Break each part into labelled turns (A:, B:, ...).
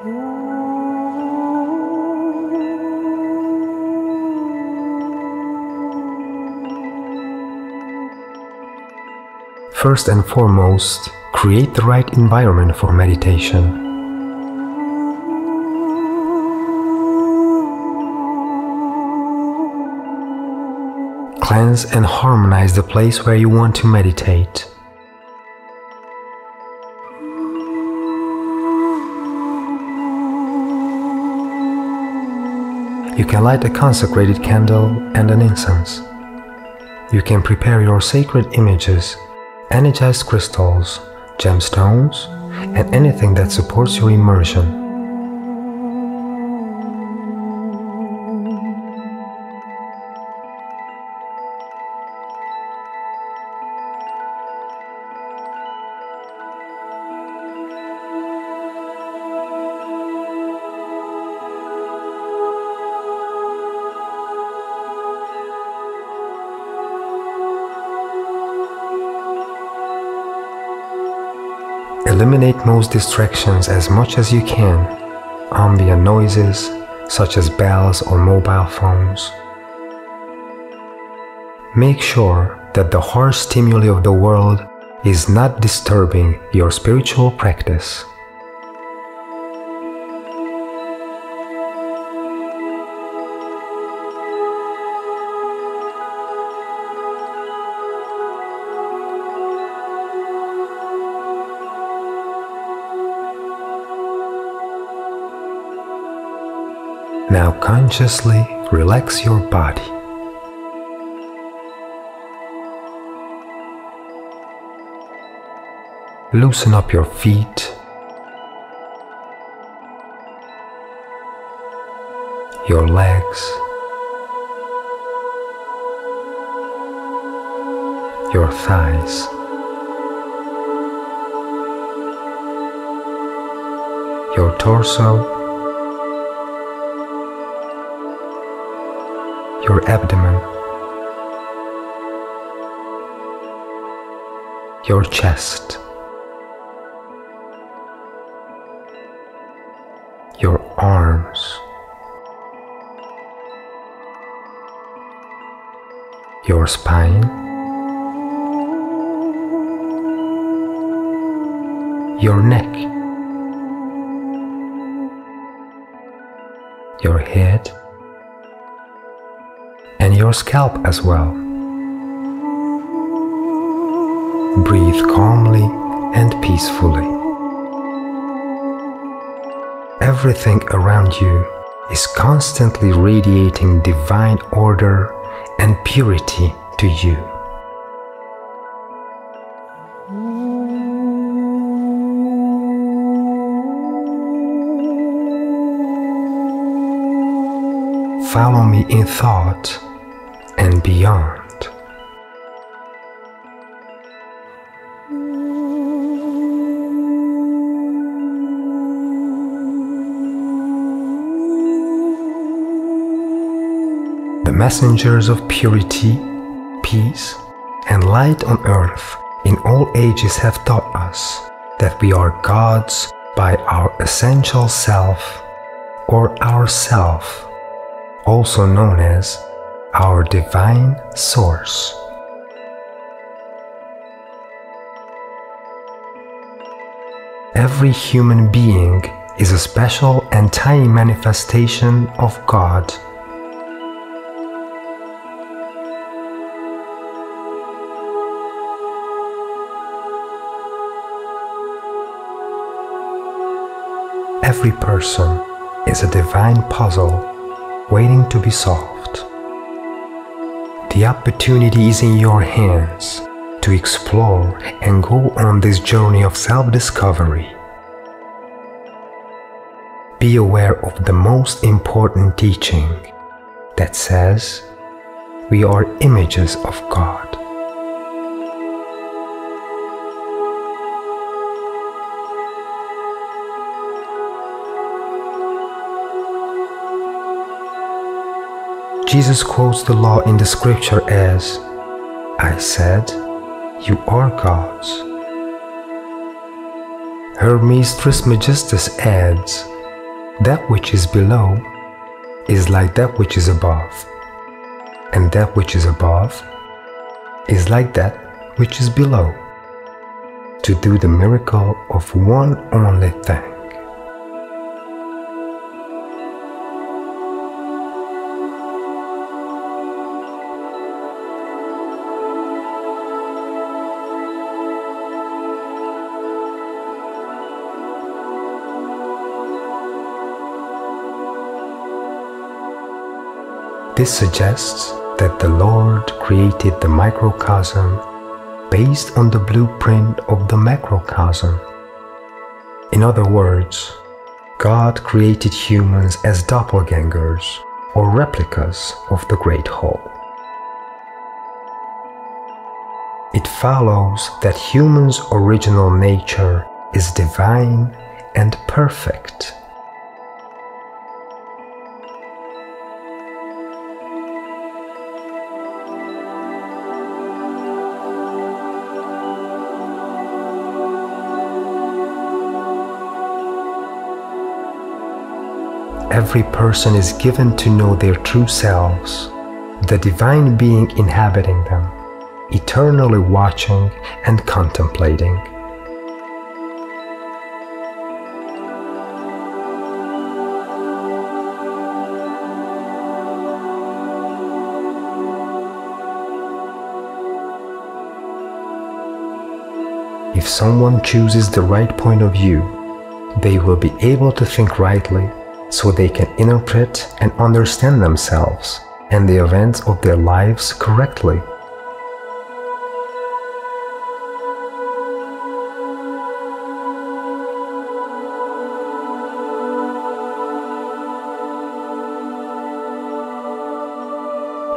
A: First and foremost, create the right environment for meditation. Cleanse and harmonize the place where you want to meditate. You can light a consecrated candle and an incense. You can prepare your sacred images, energized crystals, gemstones, and anything that supports your immersion. Eliminate most distractions as much as you can, ambient noises such as bells or mobile phones. Make sure that the harsh stimuli of the world is not disturbing your spiritual practice. Now consciously relax your body. Loosen up your feet, your legs, your thighs, your torso, your abdomen, your chest, your arms, your spine, your neck, your head, and your scalp as well. Breathe calmly and peacefully. Everything around you is constantly radiating divine order and purity to you. Follow me in thought and beyond. The messengers of purity, peace, and light on earth in all ages have taught us that we are gods by our essential self, or our self, also known as our divine source. Every human being is a special and tiny manifestation of God. Every person is a divine puzzle waiting to be solved. The opportunity is in your hands to explore and go on this journey of self-discovery. Be aware of the most important teaching that says we are images of God. Jesus quotes the law in the scripture as, "I said, you are gods." Hermes Trismegistus adds, That which is below is like that which is above, and that which is above is like that which is below, to do the miracle of one only thing. This suggests that the Lord created the microcosm based on the blueprint of the macrocosm. In other words, God created humans as doppelgangers or replicas of the Great Whole. It follows that humans' original nature is divine and perfect. Every person is given to know their true selves, the divine being inhabiting them, eternally watching and contemplating. If someone chooses the right point of view, they will be able to think rightly, so they can interpret and understand themselves and the events of their lives correctly.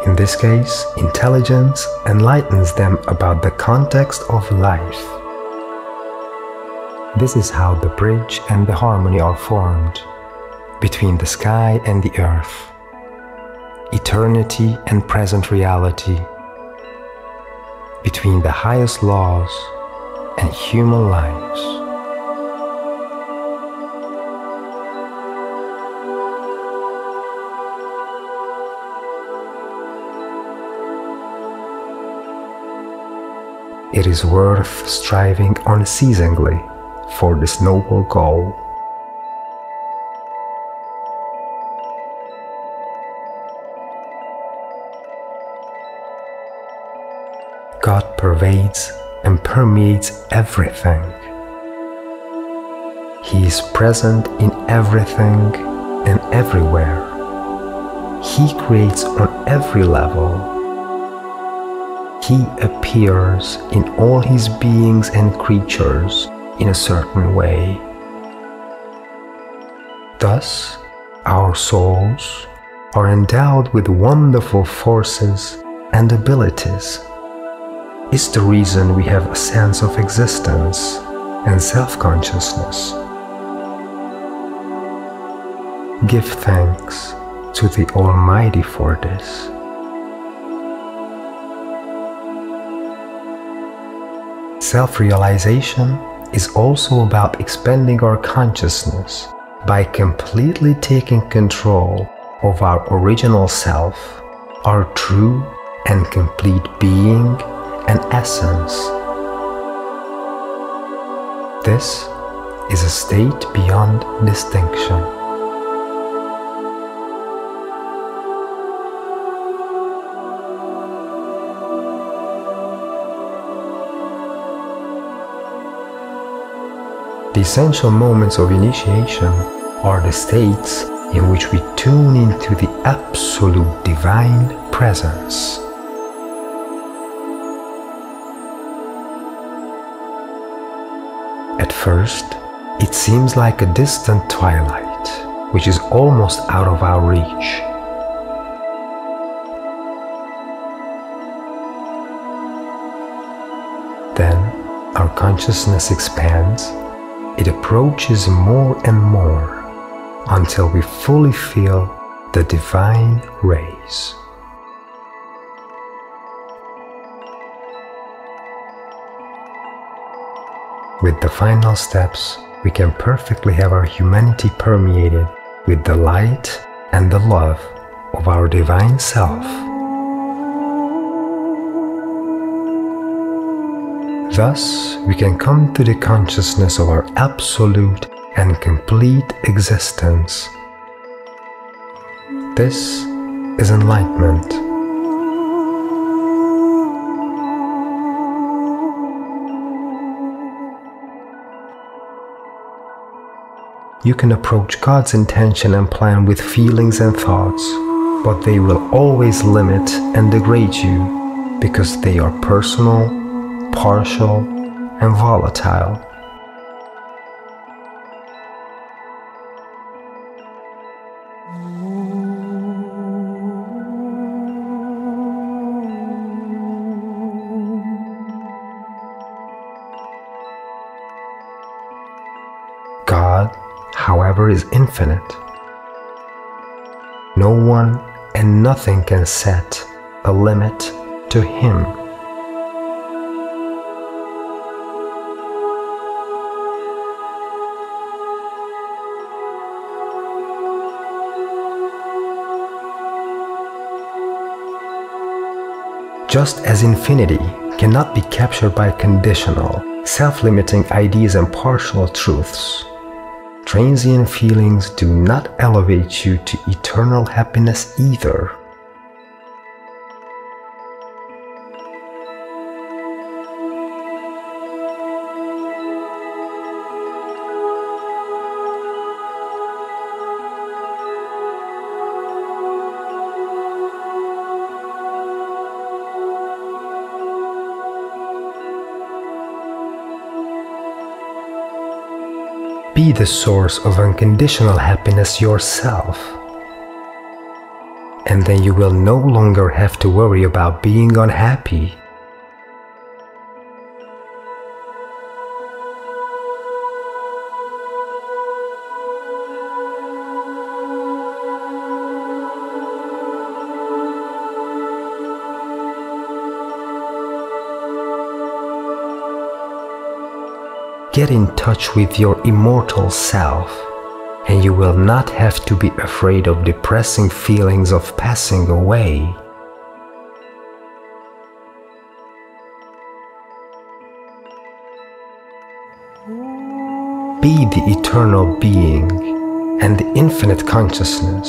A: In this case, intelligence enlightens them about the context of life. This is how the bridge and the harmony are formed between the sky and the earth, eternity and present reality, between the highest laws and human lives. It is worth striving unceasingly for this noble goal. God pervades and permeates everything. He is present in everything and everywhere. He creates on every level. He appears in all his beings and creatures in a certain way. Thus, our souls are endowed with wonderful forces and abilities. Is the reason we have a sense of existence and self-consciousness. Give thanks to the Almighty for this. Self-realization is also about expanding our consciousness by completely taking control of our original self, our true and complete being and essence. This is a state beyond distinction. The essential moments of initiation are the states in which we tune into the absolute divine presence. At first, it seems like a distant twilight, which is almost out of our reach. Then, our consciousness expands. It approaches more and more until we fully feel the divine rays. With the final steps, we can perfectly have our humanity permeated with the light and the love of our divine self. Thus, we can come to the consciousness of our absolute and complete existence. This is enlightenment. You can approach God's intention and plan with feelings and thoughts, but they will always limit and degrade you because they are personal, partial, and volatile. God, however, is infinite. No one and nothing can set a limit to Him. Just as infinity cannot be captured by conditional, self-limiting ideas and partial truths, transient feelings do not elevate you to eternal happiness either. Be the source of unconditional happiness yourself, and then you will no longer have to worry about being unhappy. Get in touch with your immortal self, and you will not have to be afraid of depressing feelings of passing away. Be the eternal being and the infinite consciousness,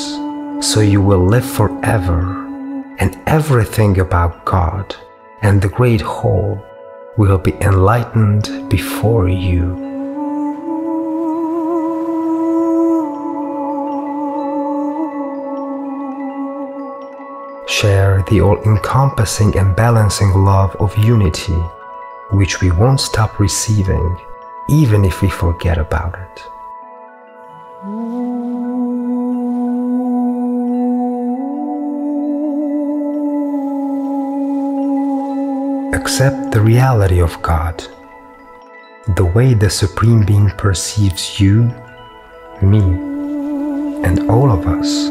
A: so you will live forever, and everything about God and the great whole will be enlightened before you. Share the all-encompassing and balancing love of unity, which we won't stop receiving, even if we forget about it. Accept the reality of God, the way the Supreme Being perceives you, me, and all of us.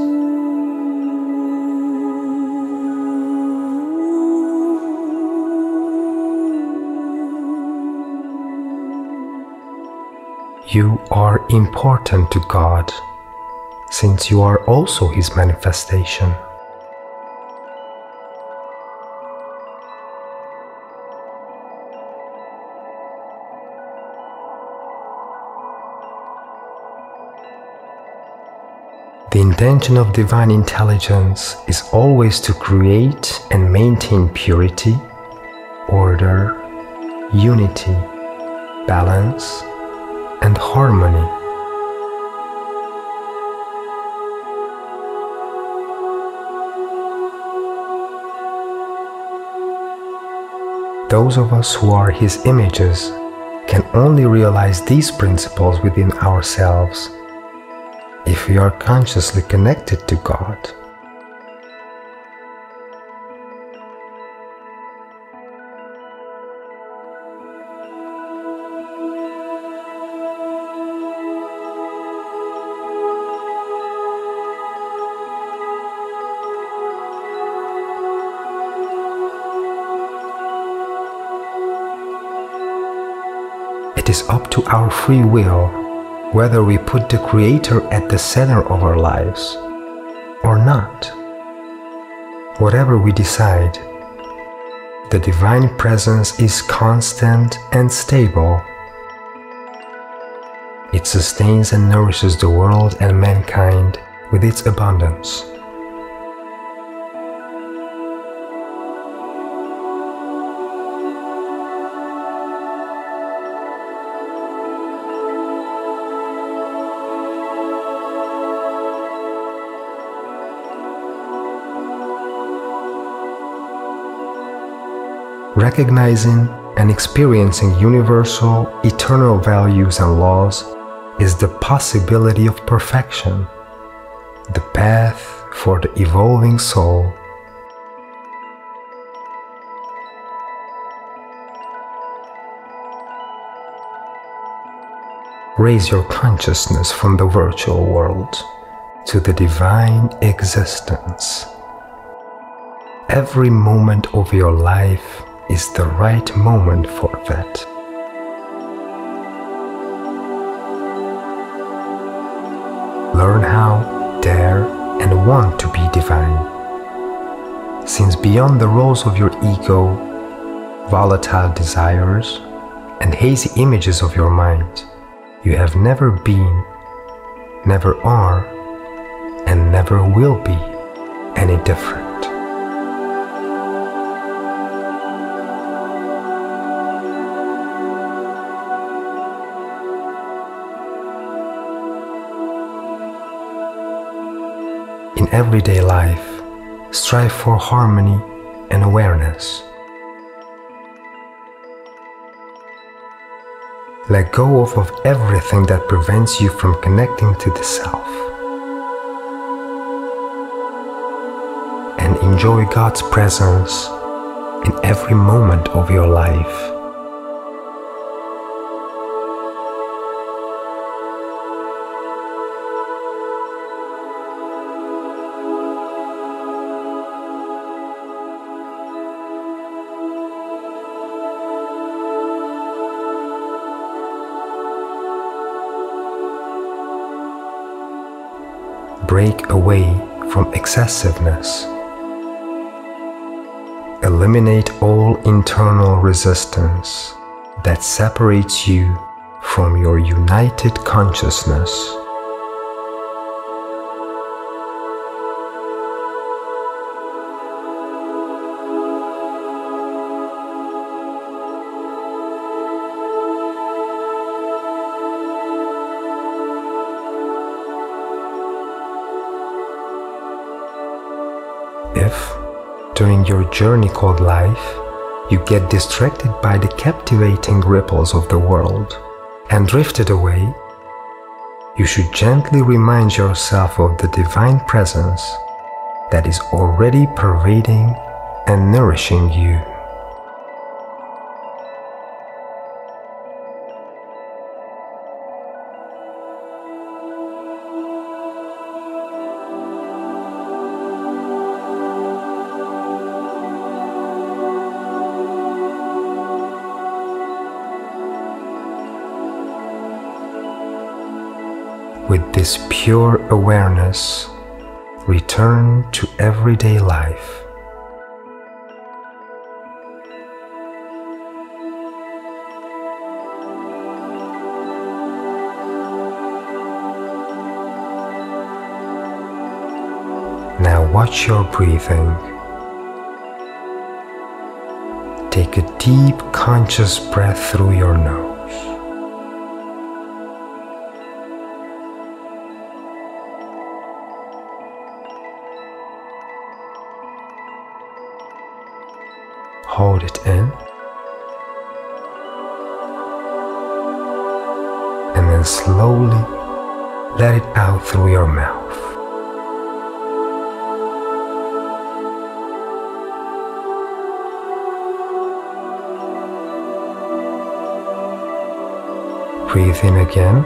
A: You are important to God, since you are also His manifestation. The intention of divine intelligence is always to create and maintain purity, order, unity, balance, and harmony. Those of us who are His images can only realize these principles within ourselves if we are consciously connected to God. It is up to our free will whether we put the Creator at the center of our lives or not. Whatever we decide, the Divine Presence is constant and stable. It sustains and nourishes the world and mankind with its abundance. Recognizing and experiencing universal, eternal values and laws is the possibility of perfection, the path for the evolving soul. Raise your consciousness from the virtual world to the divine existence. Every moment of your life is the right moment for that. Learn how, dare, and want to be divine. Since beyond the roles of your ego, volatile desires, and hazy images of your mind, you have never been, never are, and never will be any different. In everyday life, strive for harmony and awareness. Let go of everything that prevents you from connecting to the self. And enjoy God's presence in every moment of your life. Break away from excessiveness. Eliminate all internal resistance that separates you from your united consciousness. If, during your journey called life, you get distracted by the captivating ripples of the world and drifted away, you should gently remind yourself of the divine presence that is already pervading and nourishing you. With this pure awareness, return to everyday life. Now watch your breathing. Take a deep, conscious breath through your nose. Hold it in, and then slowly let it out through your mouth. Breathe in again.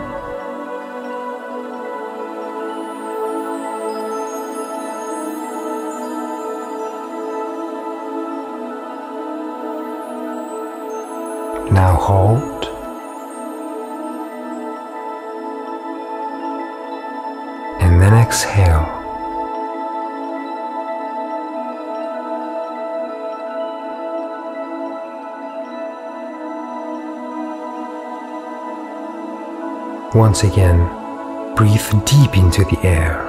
A: Now hold and exhale. Once again, breathe deep into the air.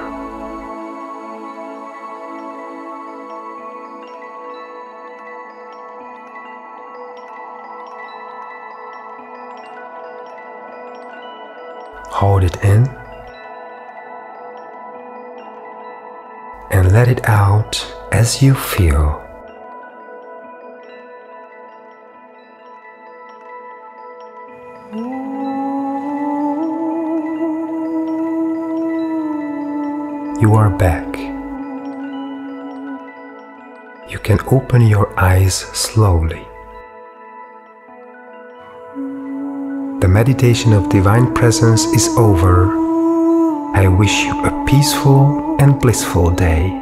A: Hold it in and let it out as you feel. You are back. You can open your eyes slowly. The meditation of Divine Presence is over. I wish you a peaceful and blissful day.